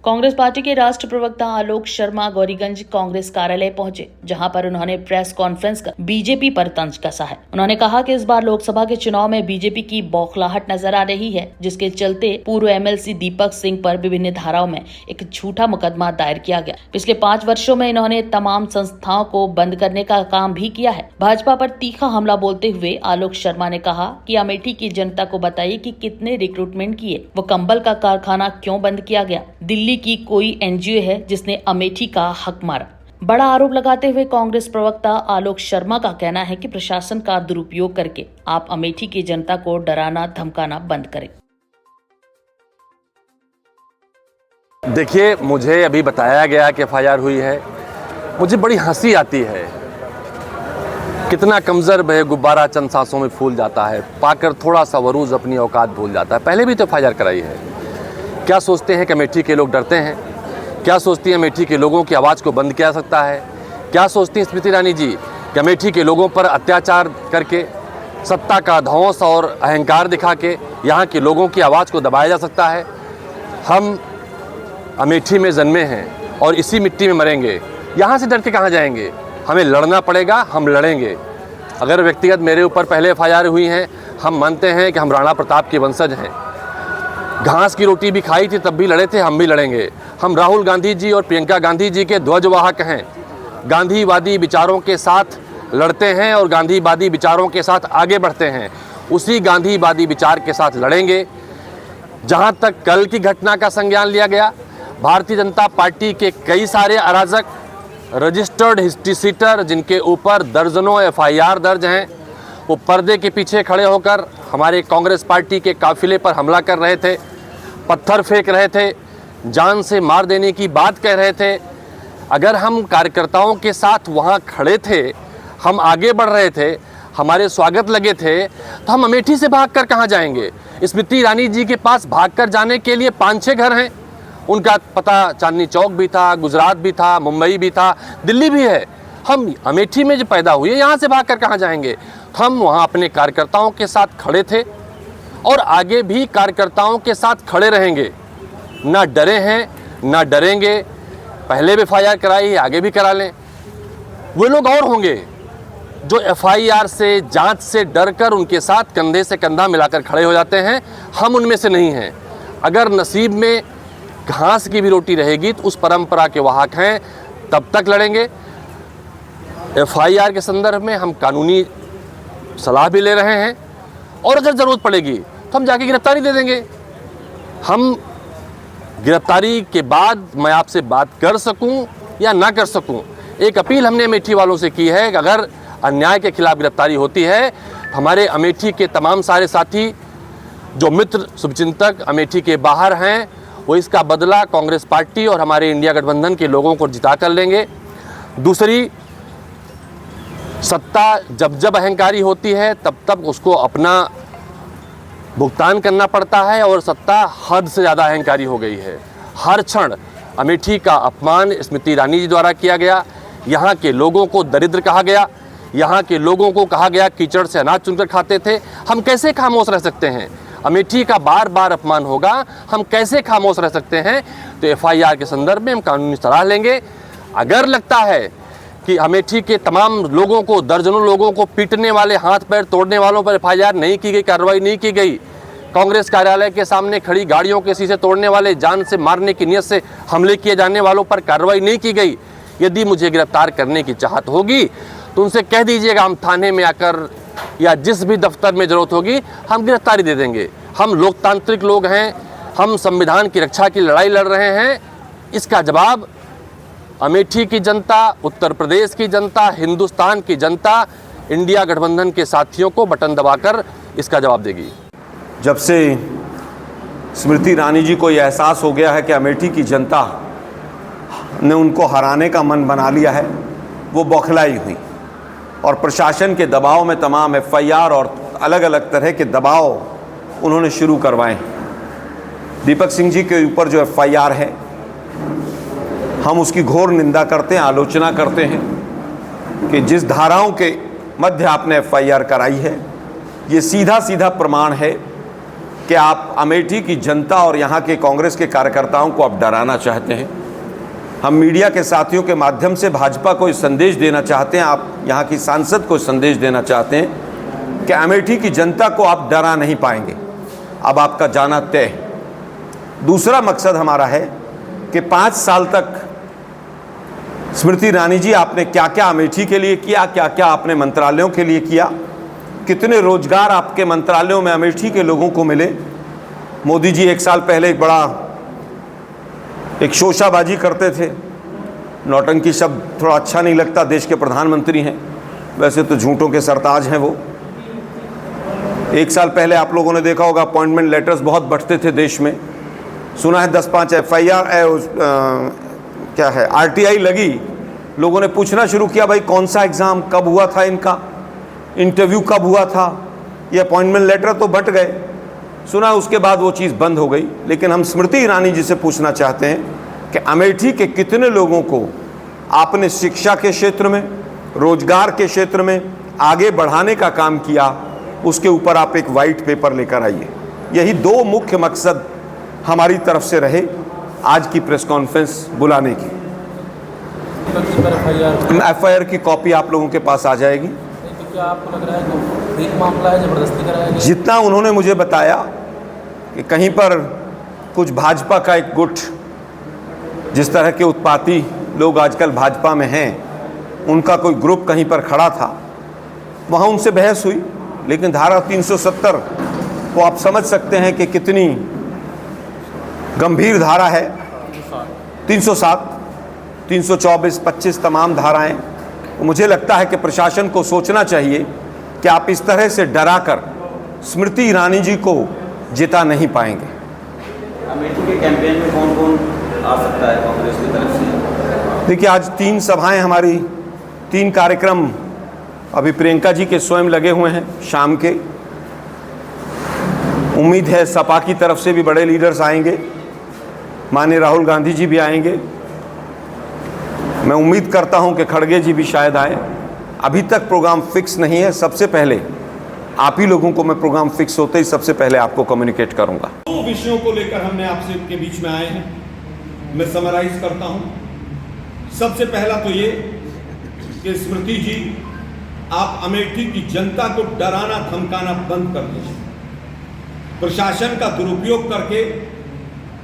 Congress party के राष्ट्रीय प्रवक्ता आलोक शर्मा गौरीगंज कांग्रेस कार्यालय पहुंचे, जहां पर उन्होंने प्रेस कॉन्फ्रेंस कर बीजेपी पर तंज कसा है। उन्होंने कहा कि इस बार लोकसभा के चुनाव में बीजेपी की बौखलाहट नजर आ रही है, जिसके चलते पूर्व एमएलसी दीपक सिंह पर विभिन्न धाराओं में एक झूठा मुकदमा दायर किया गया। पिछले 5 वर्षों में इन्होंने तमाम संस्थाओं को बंद करने का काम भी किया है। भाजपा पर तीखा हमला बोलते हुए आलोक शर्मा ने कहा कि अमेठी की जनता को बताइए कि कितने रिक्रूटमेंट किए, वो कंबल का कारखाना क्यों बंद किया गया, दिल्ली की कोई एनजीओ है जिसने अमेठी का हक मारा। बड़ा आरोप लगाते हुए कांग्रेस प्रवक्ता आलोक शर्मा का कहना है कि प्रशासन का दुरुपयोग करके आप अमेठी की जनता को डराना धमकाना बंद करें। देखिए, मुझे अभी बताया गया कि एफआईआर हुई है। मुझे बड़ी हंसी आती है। कितना कमजोर गुब्बारा चंद सांसों में फूल जाता है, पाकर थोड़ा सा वरूज अपनी औकात भूल जाता है। पहले भी तो एफआईआर कराई है। क्या सोचते हैं कि अमेठी के लोग डरते हैं? क्या सोचती हैं अमेठी के लोगों की आवाज़ को बंद किया जा सकता है? क्या सोचती हैं स्मृति ईरानी जी कि अमेठी के लोगों पर अत्याचार करके, सत्ता का ध्वंस और अहंकार दिखा के यहाँ के लोगों की आवाज़ को दबाया जा सकता है? हम अमेठी में जन्मे हैं और इसी मिट्टी में मरेंगे। यहाँ से डर के कहाँ जाएंगे? हमें लड़ना पड़ेगा, हम लड़ेंगे। अगर व्यक्तिगत मेरे ऊपर पहले एफआईआर हुई हैं, हम मानते हैं कि हम राणा प्रताप के वंशज हैं। घास की रोटी भी खाई थी तब भी लड़े थे, हम भी लड़ेंगे। हम राहुल गांधी जी और प्रियंका गांधी जी के ध्वजवाहक हैं। गांधीवादी विचारों के साथ लड़ते हैं और गांधीवादी विचारों के साथ आगे बढ़ते हैं। उसी गांधीवादी विचार के साथ लड़ेंगे। जहां तक कल की घटना का संज्ञान लिया गया, भारतीय जनता पार्टी के कई सारे अराजक, रजिस्टर्ड हिस्ट्री सीटर जिनके ऊपर दर्जनों एफआईआर दर्ज हैं, वो पर्दे के पीछे खड़े होकर हमारे कांग्रेस पार्टी के काफिले पर हमला कर रहे थे, पत्थर फेंक रहे थे, जान से मार देने की बात कह रहे थे। अगर हम कार्यकर्ताओं के साथ वहाँ खड़े थे, हम आगे बढ़ रहे थे, हमारे स्वागत लगे थे, तो हम अमेठी से भागकर कहाँ जाएंगे? स्मृति ईरानी जी के पास भागकर जाने के लिए 5-6 घर हैं। उनका पता चांदनी चौक भी था, गुजरात भी था, मुंबई भी था, दिल्ली भी है। हम अमेठी में जो पैदा हुए, यहाँ से भागकर कहाँ जाएंगे? हम वहाँ अपने कार्यकर्ताओं के साथ खड़े थे और आगे भी कार्यकर्ताओं के साथ खड़े रहेंगे। ना डरे हैं, ना डरेंगे। पहले भी एफआईआर कराई है, आगे भी करा लें। वो लोग और होंगे जो एफआईआर से, जांच से डरकर उनके साथ कंधे से कंधा मिलाकर खड़े हो जाते हैं। हम उनमें से नहीं हैं। अगर नसीब में घास की भी रोटी रहेगी तो उस परंपरा के वाहक हैं, तब तक लड़ेंगे। एफआईआर के संदर्भ में हम कानूनी सलाह भी ले रहे हैं और अगर ज़रूरत पड़ेगी तो हम जाके गिरफ्तारी दे देंगे। हम गिरफ्तारी के बाद मैं आपसे बात कर सकूं या ना कर सकूं, एक अपील हमने अमेठी वालों से की है कि अगर अन्याय के खिलाफ गिरफ्तारी होती है, हमारे अमेठी के तमाम सारे साथी जो मित्र शुभचिंतक अमेठी के बाहर हैं, वो इसका बदला कांग्रेस पार्टी और हमारे इंडिया गठबंधन के लोगों को जिता कर लेंगे। दूसरी, सत्ता जब जब अहंकारी होती है तब तब उसको अपना भुगतान करना पड़ता है और सत्ता हद से ज़्यादा अहंकारी हो गई है। हर क्षण अमेठी का अपमान स्मृति ईरानी जी द्वारा किया गया। यहाँ के लोगों को दरिद्र कहा गया। यहाँ के लोगों को कहा गया कीचड़ से अनाज चुनकर खाते थे। हम कैसे खामोश रह सकते हैं? अमेठी का बार बार अपमान होगा, हम कैसे खामोश रह सकते हैं? तो एफआईआर के संदर्भ में हम कानूनी सलाह लेंगे। अगर लगता है कि अमेठी के तमाम लोगों को, दर्जनों लोगों को पीटने वाले, हाथ पैर तोड़ने वालों पर एफआईआर नहीं की गई, कार्रवाई नहीं की गई, कांग्रेस कार्यालय के सामने खड़ी गाड़ियों के शीशे तोड़ने वाले, जान से मारने की नीयत से हमले किए जाने वालों पर कार्रवाई नहीं की गई, यदि मुझे गिरफ्तार करने की चाहत होगी तो उनसे कह दीजिएगा, हम थाने में आकर या जिस भी दफ्तर में ज़रूरत होगी हम गिरफ्तारी दे देंगे। हम लोकतांत्रिक लोग हैं, हम संविधान की रक्षा की लड़ाई लड़ रहे हैं। इसका जवाब अमेठी की जनता, उत्तर प्रदेश की जनता, हिंदुस्तान की जनता, इंडिया गठबंधन के साथियों को बटन दबाकर इसका जवाब देगी। जब से स्मृति ईरानी जी को यह एहसास हो गया है कि अमेठी की जनता ने उनको हराने का मन बना लिया है, वो बौखलाई हुई और प्रशासन के दबाव में तमाम एफआईआर और अलग अलग तरह के दबाव उन्होंने शुरू करवाए। दीपक सिंह जी के ऊपर जो एफआईआर है, हम उसकी घोर निंदा करते हैं, आलोचना करते हैं कि जिस धाराओं के मध्य आपने एफआईआर कराई है, ये सीधा सीधा प्रमाण है कि आप अमेठी की जनता और यहाँ के कांग्रेस के कार्यकर्ताओं को आप डराना चाहते हैं। हम मीडिया के साथियों के माध्यम से भाजपा को इस संदेश देना चाहते हैं, आप यहाँ की सांसद को संदेश देना चाहते हैं कि अमेठी की जनता को आप डरा नहीं पाएंगे, अब आपका जाना तय है। दूसरा मकसद हमारा है कि 5 साल तक स्मृति ईरानी जी आपने क्या क्या अमेठी के लिए किया, क्या क्या आपने मंत्रालयों के लिए किया, कितने रोजगार आपके मंत्रालयों में अमेठी के लोगों को मिले। मोदी जी 1 साल पहले एक शोशाबाजी करते थे, नौटंकी शब्द थोड़ा अच्छा नहीं लगता, देश के प्रधानमंत्री हैं, वैसे तो झूठों के सरताज हैं वो। 1 साल पहले आप लोगों ने देखा होगा अपॉइंटमेंट लेटर्स बहुत बढ़ते थे देश में, सुना है 10-5 FIR क्या है RTI लगी, लोगों ने पूछना शुरू किया भाई कौन सा एग्ज़ाम कब हुआ था, इनका इंटरव्यू कब हुआ था, ये अपॉइंटमेंट लेटर तो बंट गए, सुना उसके बाद वो चीज़ बंद हो गई। लेकिन हम स्मृति ईरानी जी से पूछना चाहते हैं कि अमेठी के कितने लोगों को आपने शिक्षा के क्षेत्र में, रोजगार के क्षेत्र में आगे बढ़ाने का काम किया, उसके ऊपर आप एक वाइट पेपर लेकर आइए। यही 2 मुख्य मकसद हमारी तरफ से रहे आज की प्रेस कॉन्फ्रेंस बुलाने की। FIR की कॉपी आप लोगों के पास आ जाएगी। तो क्या आपको लग रहा है कि एक मामला है, जबरदस्ती कराया गया? जितना उन्होंने मुझे बताया कि कहीं पर कुछ भाजपा का एक गुट, जिस तरह के उत्पाती लोग आजकल भाजपा में हैं, उनका कोई ग्रुप कहीं पर खड़ा था, वहाँ उनसे बहस हुई। लेकिन धारा 370 को आप समझ सकते हैं कि कितनी गंभीर धारा है। 307, 324, 25 तमाम धाराएं। तो मुझे लगता है कि प्रशासन को सोचना चाहिए कि आप इस तरह से डराकर स्मृति ईरानी जी को जिता नहीं पाएंगे। अमेठी के कैंपेन में कौन कौन आ सकता है कांग्रेस की तरफ से? देखिए, आज 3 सभाएं हमारी, 3 कार्यक्रम अभी प्रियंका जी के स्वयं लगे हुए हैं शाम के। उम्मीद है सपा की तरफ से भी बड़े लीडर्स आएंगे, माननीय राहुल गांधी जी भी आएंगे। मैं उम्मीद करता हूं कि खड़गे जी भी शायद आए। अभी तक प्रोग्राम फिक्स नहीं है, सबसे पहले आप ही लोगों को मैं प्रोग्राम फिक्स होते ही सबसे पहले आपको कम्युनिकेट करूंगा। 2 विषयों को लेकर हमने आपसे के बीच में आए हैं, मैं समराइज करता हूं। सबसे पहला तो ये कि स्मृति जी, आप अमेठी की जनता को डराना धमकाना बंद कर दीजिए। प्रशासन का दुरुपयोग करके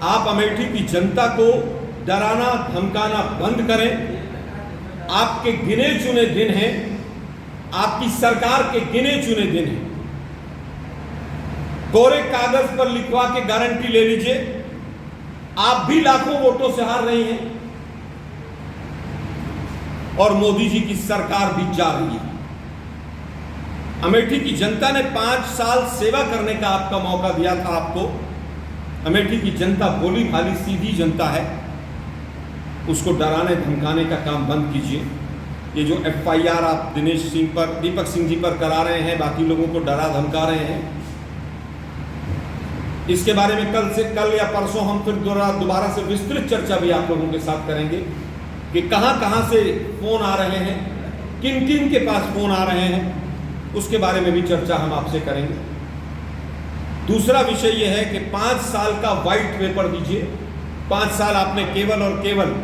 आप अमेठी की जनता को डराना धमकाना बंद करें। आपके गिने चुने दिन हैं, आपकी सरकार के गिने चुने दिन हैं। कोरे कागज पर लिखवा के गारंटी ले लीजिए, आप भी लाखों वोटों से हार रही हैं और मोदी जी की सरकार भी जा रही है। अमेठी की जनता ने 5 साल सेवा करने का आपका मौका दिया था आपको। अमेठी की जनता भोली भाली सीधी जनता है, उसको डराने धमकाने का काम बंद कीजिए। ये जो FIR आप दीपक सिंह जी पर करा रहे हैं, बाकी लोगों को डरा धमका रहे हैं, इसके बारे में कल या परसों हम फिर दोबारा से विस्तृत चर्चा भी आप लोगों के साथ करेंगे कि कहां से फोन आ रहे हैं, किन किन के पास फोन आ रहे हैं, उसके बारे में भी चर्चा हम आपसे करेंगे। दूसरा विषय यह है कि 5 साल का व्हाइट पेपर दीजिए। 5 साल आपने केवल और केवल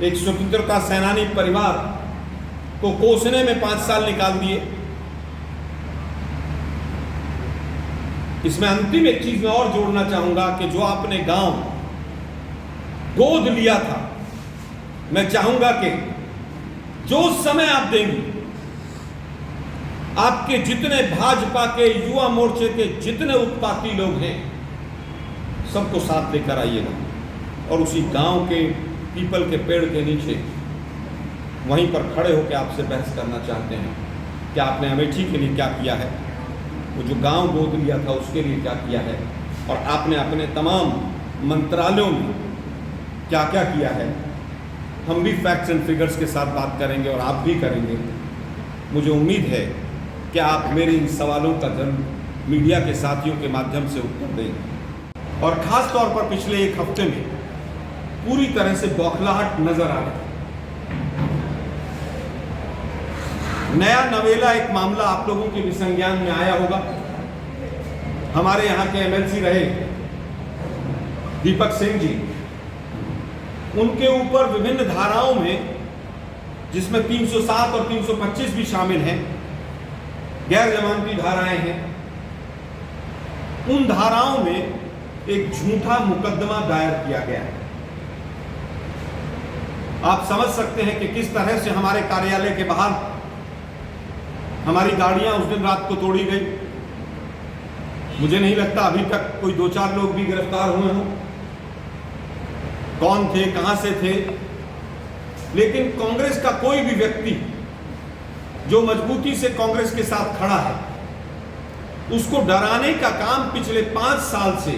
एक स्वतंत्रता सेनानी परिवार को कोसने में 5 साल निकाल दिए। इसमें अंतिम एक चीज मैं और जोड़ना चाहूंगा कि जो आपने गांव गोद लिया था, मैं चाहूंगा कि जो समय आप देंगे, आपके जितने भाजपा के युवा मोर्चे के जितने उत्पाती लोग हैं, सबको साथ लेकर आइएगा और उसी गांव के पीपल के पेड़ के नीचे वहीं पर खड़े होकर आपसे बहस करना चाहते हैं कि आपने अमेठी के लिए क्या किया है, वो जो गांव गोद लिया था उसके लिए क्या किया है, और आपने अपने तमाम मंत्रालयों में क्या क्या किया है। हम भी फैक्ट्स एंड फिगर्स के साथ बात करेंगे और आप भी करेंगे। मुझे उम्मीद है कि आप मेरे इन सवालों का जरूर मीडिया के साथियों के माध्यम से उत्तर देंगे। और खास तौर पर पिछले 1 हफ्ते में पूरी तरह से बौखलाहट नजर आ रही। नया नवेला एक मामला आप लोगों के भी संज्ञान में आया होगा। हमारे यहाँ के एमएलसी रहे दीपक सिंह जी, उनके ऊपर विभिन्न धाराओं में, जिसमें 307 और 325 भी शामिल हैं, गैर जमानती धाराएं हैं, उन धाराओं में एक झूठा मुकदमा दायर किया गया है। आप समझ सकते हैं कि किस तरह से हमारे कार्यालय के बाहर हमारी गाड़ियां उस दिन रात को तोड़ी गई। मुझे नहीं लगता अभी तक कोई 2-4 लोग भी गिरफ्तार हुए हों। कौन थे, कहां से थे, लेकिन कांग्रेस का कोई भी व्यक्ति जो मजबूती से कांग्रेस के साथ खड़ा है, उसको डराने का काम पिछले 5 साल से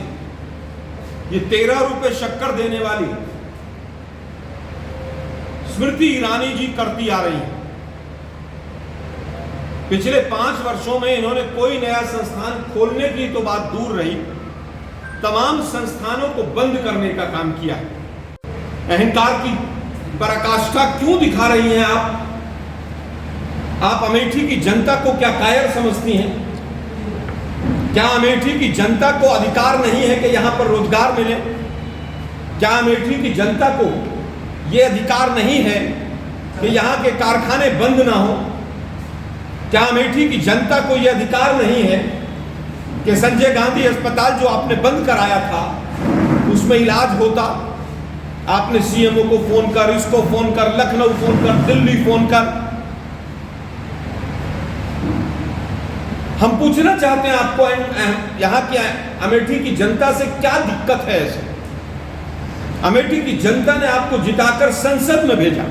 ये 13 रुपए शक्कर देने वाली स्मृति ईरानी जी करती आ रही है। पिछले 5 वर्षों में इन्होंने कोई नया संस्थान खोलने की तो बात दूर रही, तमाम संस्थानों को बंद करने का काम किया है। अहंकार की पराकाष्ठा क्यों दिखा रही हैं आप अमेठी की जनता को क्या कायर समझती हैं? क्या अमेठी की जनता को अधिकार नहीं है कि यहां पर रोजगार मिले? क्या अमेठी की जनता को यह अधिकार नहीं है कि यहां के कारखाने बंद ना हो? क्या अमेठी की जनता को यह अधिकार नहीं है कि संजय गांधी अस्पताल जो आपने बंद कराया था उसमें इलाज होता? आपने सीएमओ को फोन कर, इसको फोन कर, लखनऊ फोन कर, दिल्ली फोन कर। हम पूछना चाहते हैं आपको, यहां की अमेठी की जनता से क्या दिक्कत है? ऐसे अमेठी की जनता ने आपको जिताकर संसद में भेजा।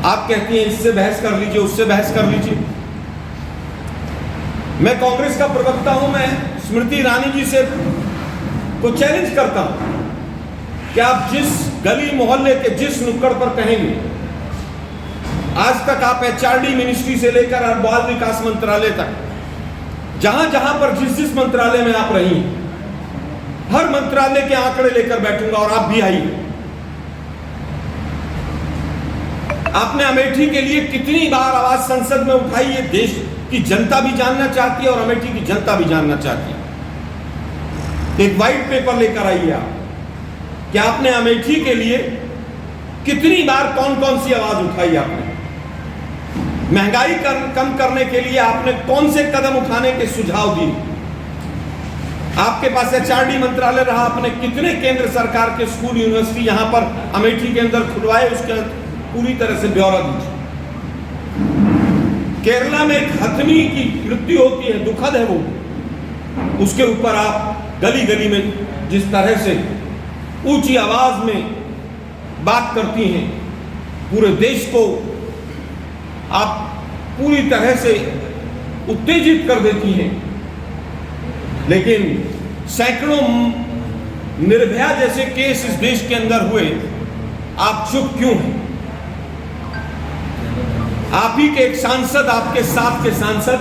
आप कहती हैं इससे बहस कर लीजिए, उससे बहस कर लीजिए। मैं कांग्रेस का प्रवक्ता हूं, मैं स्मृति ईरानी जी से को चैलेंज करता हूं कि आप जिस गली मोहल्ले के जिस नुक्कड़ पर कहेंगे, आज तक आप एचआरडी मिनिस्ट्री से लेकर बाल विकास मंत्रालय तक, जहां जहां पर जिस मंत्रालय में आप रही, हर मंत्रालय के आंकड़े लेकर बैठूंगा और आप भी आइए। आपने अमेठी के लिए कितनी बार आवाज संसद में उठाई, ये देश की जनता भी जानना चाहती है और अमेठी की जनता भी जानना चाहती है। एक व्हाइट पेपर लेकर आइए आप कि आपने अमेठी के लिए कितनी बार कौन कौन सी आवाज उठाई। आपने महंगाई कम करने के लिए आपने कौन से कदम उठाने के सुझाव दिए? आपके पास एचआरडी मंत्रालय रहा, आपने कितने केंद्र सरकार के स्कूल यूनिवर्सिटी यहां पर अमेठी के अंदर खुलवाए, उसके पूरी तरह से ब्यौरा दीजिए। केरला में एक हथनी की मृत्यु होती है, दुखद है वो, उसके ऊपर आप गली गली में जिस तरह से ऊंची आवाज में बात करती हैं, पूरे देश को आप पूरी तरह से उत्तेजित कर देती हैं, लेकिन सैकड़ों निर्भया जैसे केस इस देश के अंदर हुए, आप चुप क्यों हैं? आप ही के एक सांसद, आपके साथ के सांसद,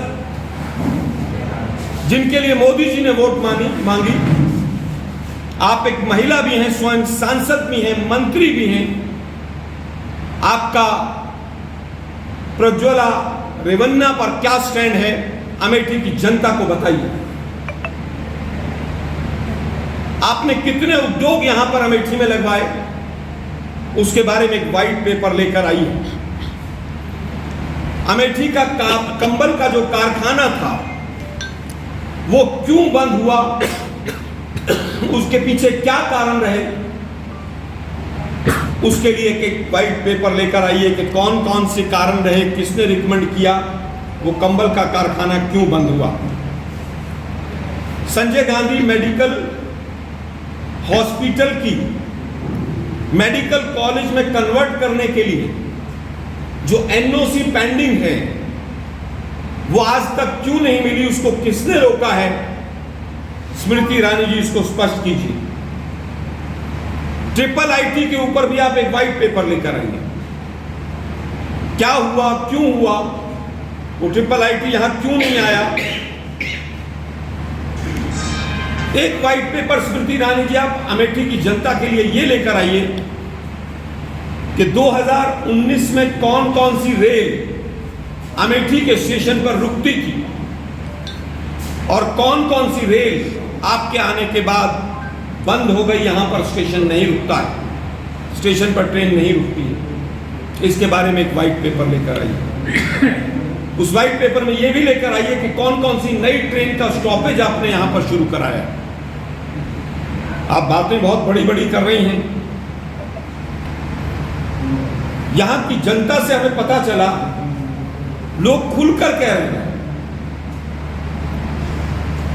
जिनके लिए मोदी जी ने वोट मांगी, आप एक महिला भी हैं, स्वयं सांसद भी हैं, मंत्री भी हैं, आपका प्रज्वला रेवन्ना पर क्या स्टैंड है? अमेठी की जनता को बताइए। आपने कितने उद्योग यहां पर अमेठी में लगवाए, उसके बारे में एक व्हाइट पेपर लेकर आई है। अमेठी का कंबल का जो कारखाना था वो क्यों बंद हुआ, उसके पीछे क्या कारण रहे, उसके लिए एक व्हाइट पेपर लेकर आइए कि कौन कौन से कारण रहे, किसने रिकमेंड किया, वो कंबल का कारखाना क्यों बंद हुआ। संजय गांधी मेडिकल हॉस्पिटल की मेडिकल कॉलेज में कन्वर्ट करने के लिए जो एनओसी पेंडिंग है, वो आज तक क्यों नहीं मिली, उसको किसने रोका है? स्मृति ईरानी जी इसको स्पष्ट कीजिए। ट्रिपल आईटी के ऊपर भी आप एक व्हाइट पेपर लेकर आइए। क्या हुआ, क्यों हुआ, वो ट्रिपल आईटी यहां क्यों नहीं आया? एक व्हाइट पेपर स्मृति ईरानी जी आप अमेठी की जनता के लिए ये लेकर आइए कि 2019 में कौन कौन सी रेल अमेठी के स्टेशन पर रुकती थी। और कौन कौन सी रेल आपके आने के बाद बंद हो गई, यहाँ पर स्टेशन नहीं रुकता है, स्टेशन पर ट्रेन नहीं रुकती है, इसके बारे में एक वाइट पेपर लेकर आइए। उस वाइट पेपर में ये भी लेकर आइए कि कौन कौन सी नई ट्रेन का स्टॉपेज आपने यहाँ पर शुरू कराया। आप बातें बहुत बड़ी बड़ी कर रही हैं। यहाँ की जनता से हमें पता चला, लोग खुलकर कह रहे हैं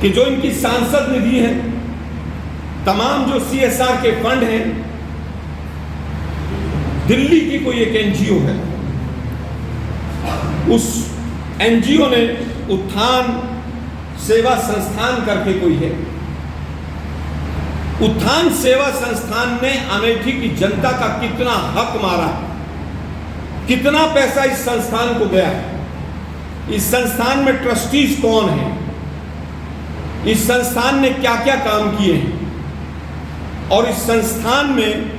कि जो इनकी सांसद निधि है, तमाम जो CSR के फंड हैं, दिल्ली की कोई एक NGO है, उस NGO ने उत्थान सेवा संस्थान करके कोई है, उत्थान सेवा संस्थान ने अमेठी की जनता का कितना हक मारा है, कितना पैसा इस संस्थान को गया है, इस संस्थान में ट्रस्टीज कौन हैं, इस संस्थान ने क्या क्या काम किए हैं, और इस संस्थान में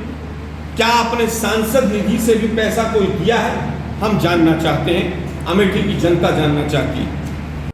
क्या अपने सांसद निधि से भी पैसा कोई दिया है, हम जानना चाहते हैं, अमेठी की जनता जानना चाहती है।